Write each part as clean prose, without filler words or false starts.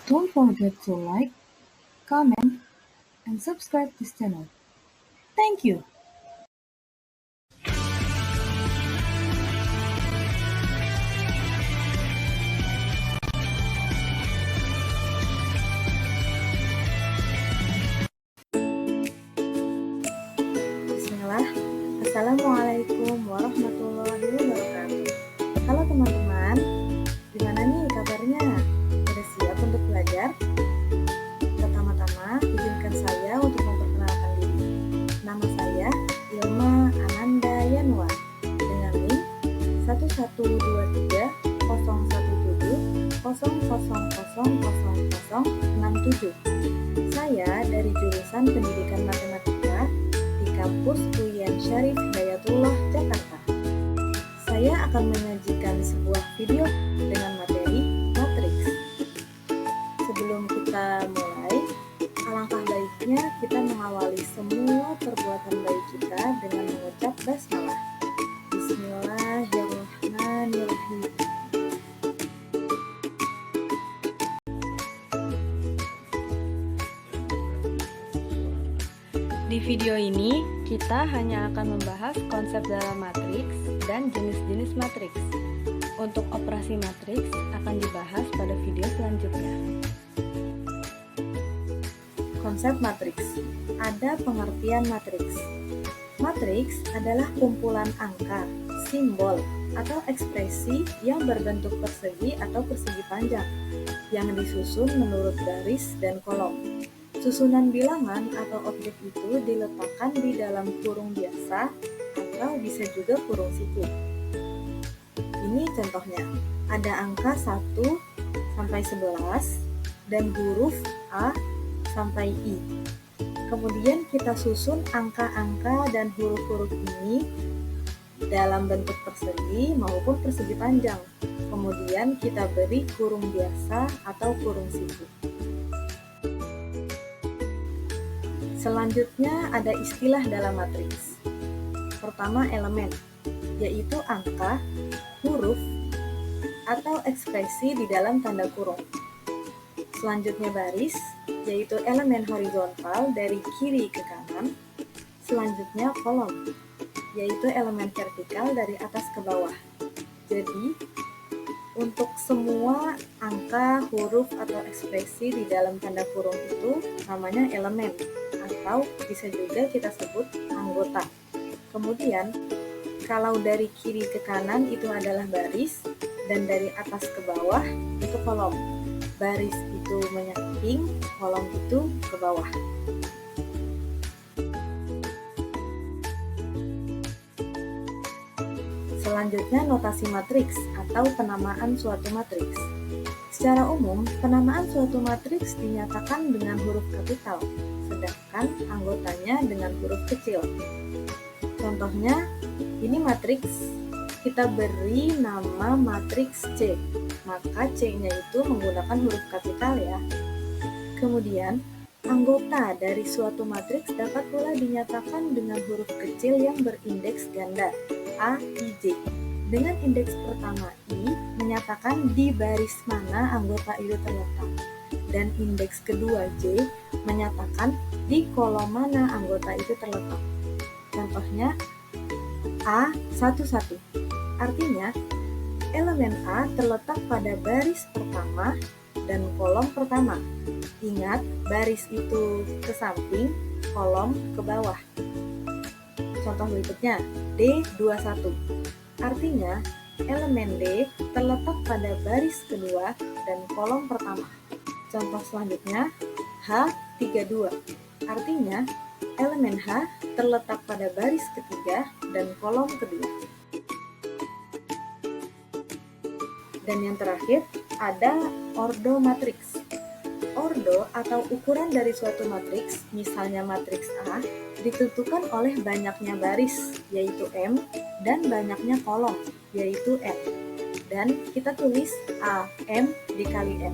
Don't forget to like, comment, and subscribe this channel. Thank you. Bismillah. Assalamualaikum warahmatullahi wabarakatuh. Halo teman-teman, gimana nih kabarnya? Udah siap untuk belajar? Pertama-tama, izinkan saya untuk memperkenalkan diri. Nama saya Ilma Ananda Yanwa dengan NIM 1123017000000067. Saya dari jurusan Pendidikan Matematika di kampus UIN Syarif Hidayatullah, Jakarta. Saya akan menyajikan sebuah video dengan materi matriks. Sebelum kita mulai, alangkah baiknya kita mengawali semua perbuatan baik kita dengan mengucap basmalah. Bismillahirrahmanirrahim. Di video ini, kita hanya akan membahas konsep dalam matriks dan jenis-jenis matriks. Untuk operasi matriks akan dibahas pada video selanjutnya. Konsep matriks. Ada pengertian matriks. Matriks adalah kumpulan angka, simbol, atau ekspresi yang berbentuk persegi atau persegi panjang, yang disusun menurut baris dan kolom. Susunan bilangan atau objek itu diletakkan di dalam kurung biasa atau bisa juga kurung siku. Ini contohnya, ada angka 1 sampai 11 dan huruf A sampai I. Kemudian kita susun angka-angka dan huruf-huruf ini dalam bentuk persegi maupun persegi panjang. Kemudian kita beri kurung biasa atau kurung siku. Selanjutnya ada istilah dalam matriks. Pertama elemen, yaitu angka, huruf, atau ekspresi di dalam tanda kurung. Selanjutnya baris, yaitu elemen horizontal dari kiri ke kanan. Selanjutnya kolom, yaitu elemen vertikal dari atas ke bawah. Jadi, untuk semua angka, huruf, atau ekspresi di dalam tanda kurung itu namanya elemen, atau bisa juga kita sebut anggota. Kemudian, kalau dari kiri ke kanan itu adalah baris, dan dari atas ke bawah itu kolom. Baris itu menyamping, kolom itu ke bawah. Selanjutnya notasi matriks atau penamaan suatu matriks. Secara umum, penamaan suatu matriks dinyatakan dengan huruf kapital, sedangkan anggotanya dengan huruf kecil. Contohnya, ini matriks, kita beri nama matriks C, maka C-nya itu menggunakan huruf kapital ya. Kemudian, anggota dari suatu matriks dapat pula dinyatakan dengan huruf kecil yang berindeks ganda, A, I, J. Dengan indeks pertama I menyatakan di baris mana anggota itu terletak, dan indeks kedua J menyatakan di kolom mana anggota itu terletak. Contohnya A11, artinya elemen A terletak pada baris pertama dan kolom pertama. Ingat, baris itu ke samping, kolom ke bawah. Contoh berikutnya, D21, artinya elemen D terletak pada baris kedua dan kolom pertama. Contoh selanjutnya, H32, artinya elemen H terletak pada baris ketiga dan kolom kedua. Dan yang terakhir, ada ordo matriks. Ordo atau ukuran dari suatu matriks, misalnya matriks A, ditentukan oleh banyaknya baris, yaitu M, dan banyaknya kolom, yaitu N. Dan kita tulis A, M dikali N.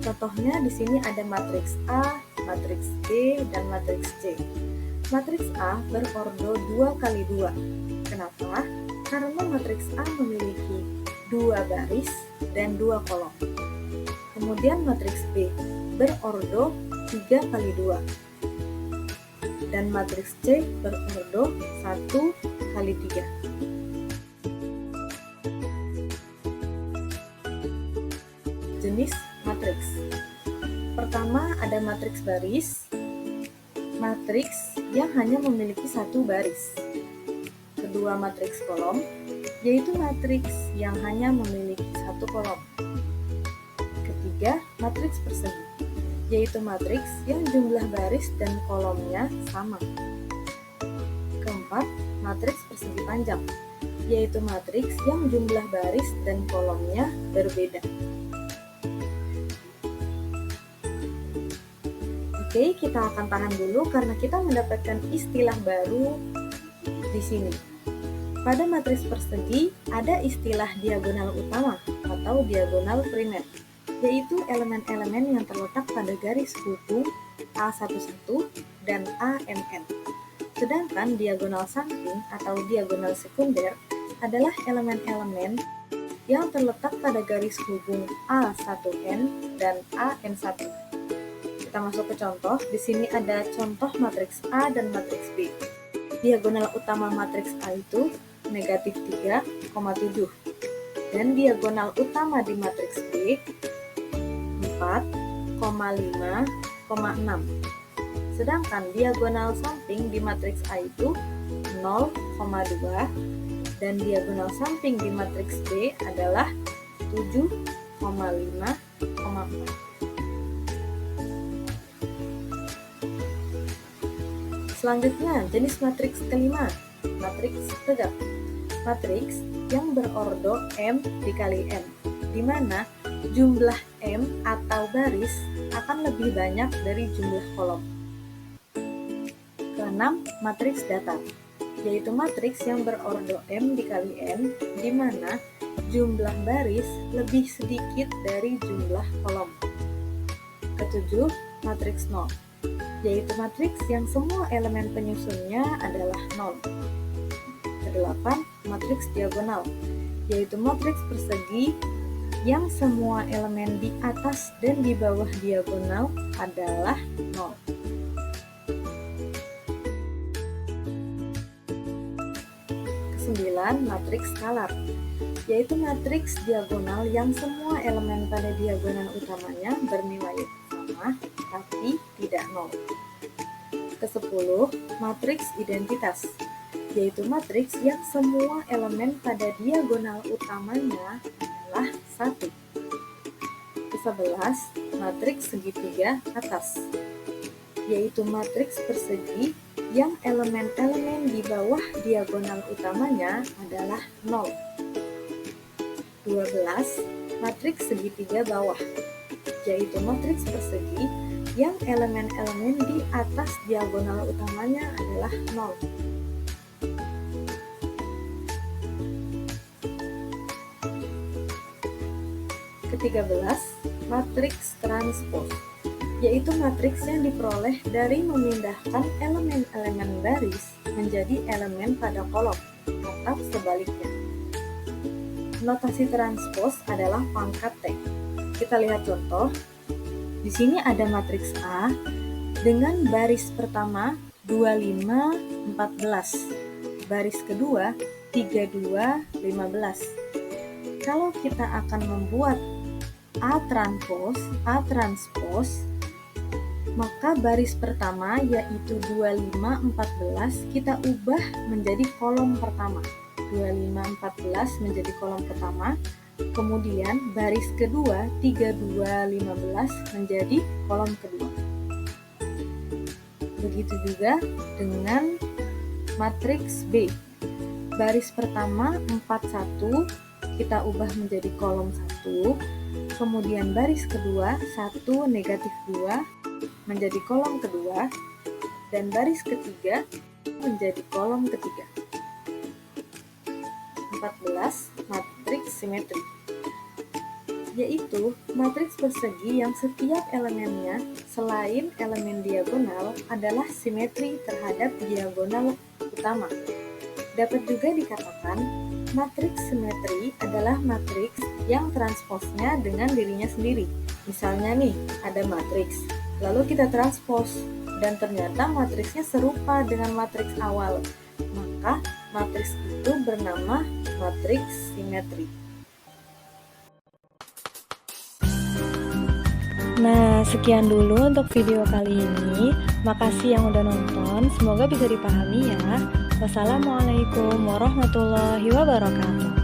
Contohnya di sini ada matriks A, matriks B, dan matriks C. Matriks A berordo 2 kali 2. Kenapa? Karena matriks A memiliki 2 baris dan 2 kolom. Kemudian matriks B berordo 3 kali 2. Dan matriks C berordo 1 kali 3. Jenis matriks. Pertama ada matriks baris, matriks yang hanya memiliki satu baris. Kedua matriks kolom, yaitu matriks yang hanya memiliki satu kolom. Ketiga, matriks persegi, yaitu matriks yang jumlah baris dan kolomnya sama. Keempat, matriks persegi panjang, yaitu matriks yang jumlah baris dan kolomnya berbeda. Oke, kita akan tahan dulu karena kita mendapatkan istilah baru di sini. Pada matriks persegi ada istilah diagonal utama atau diagonal primer, yaitu elemen-elemen yang terletak pada garis hubung A11 dan AMN. Sedangkan diagonal samping atau diagonal sekunder adalah elemen-elemen yang terletak pada garis hubung A1N dan AN1. Kita masuk ke contoh. Di sini ada contoh matriks A dan matriks B. Diagonal utama matriks A itu negatif 3,7 dan diagonal utama di matriks B 4,5,6. Sedangkan diagonal samping di matriks A itu 0,2 dan diagonal samping di matriks B adalah 7,5,4. Selanjutnya, jenis matriks kelima, matriks tegak. Matriks yang berordo M dikali M, di mana jumlah M atau baris akan lebih banyak dari jumlah kolom. Keenam, matriks datar, yaitu matriks yang berordo M dikali N, di mana jumlah baris lebih sedikit dari jumlah kolom. Ketujuh, matriks nol, yaitu matriks yang semua elemen penyusunnya adalah 0. Kedelapan, matriks diagonal, yaitu matriks persegi yang semua elemen di atas dan di bawah diagonal adalah 0. Kesembilan, matriks skalar, yaitu matriks diagonal yang semua elemen pada diagonal utamanya bernilai sama tapi tidak 0. Ke-10, matriks identitas, yaitu matriks yang semua elemen pada diagonal utamanya adalah 1. Ke-11, matriks segitiga atas, yaitu matriks persegi yang elemen-elemen di bawah diagonal utamanya adalah 0. 12, matriks segitiga bawah, yaitu matriks persegi yang elemen-elemen di atas diagonal utamanya adalah 0. Ke-13, matriks transpos, yaitu matriks yang diperoleh dari memindahkan elemen-elemen baris menjadi elemen pada kolom atau sebaliknya. Notasi transpos adalah pangkat T. Kita lihat contoh. Di sini ada matriks A dengan baris pertama 25, 14, baris kedua 32, 15. Kalau kita akan membuat A transpos, maka baris pertama yaitu 25, 14 kita ubah menjadi kolom pertama. 25, 14 menjadi kolom pertama. Kemudian baris kedua 32, 15 menjadi kolom kedua. Begitu juga dengan matriks B. Baris pertama 41 kita ubah menjadi kolom 1. Kemudian baris kedua 1 negatif 2 menjadi kolom kedua. Dan baris ketiga menjadi kolom ketiga. 14. Matriks simetri, yaitu matriks persegi yang setiap elemennya selain elemen diagonal adalah simetri terhadap diagonal utama. Dapat juga dikatakan matriks simetri adalah matriks yang transposnya dengan dirinya sendiri, Misalnya nih, ada matriks, lalu kita transpose, dan ternyata matriksnya serupa dengan matriks awal. Maka, matriks itu bernama matriks simetri. Nah, sekian dulu untuk video kali ini. Makasih yang udah nonton, semoga bisa dipahami ya. Wassalamualaikum warahmatullahi wabarakatuh.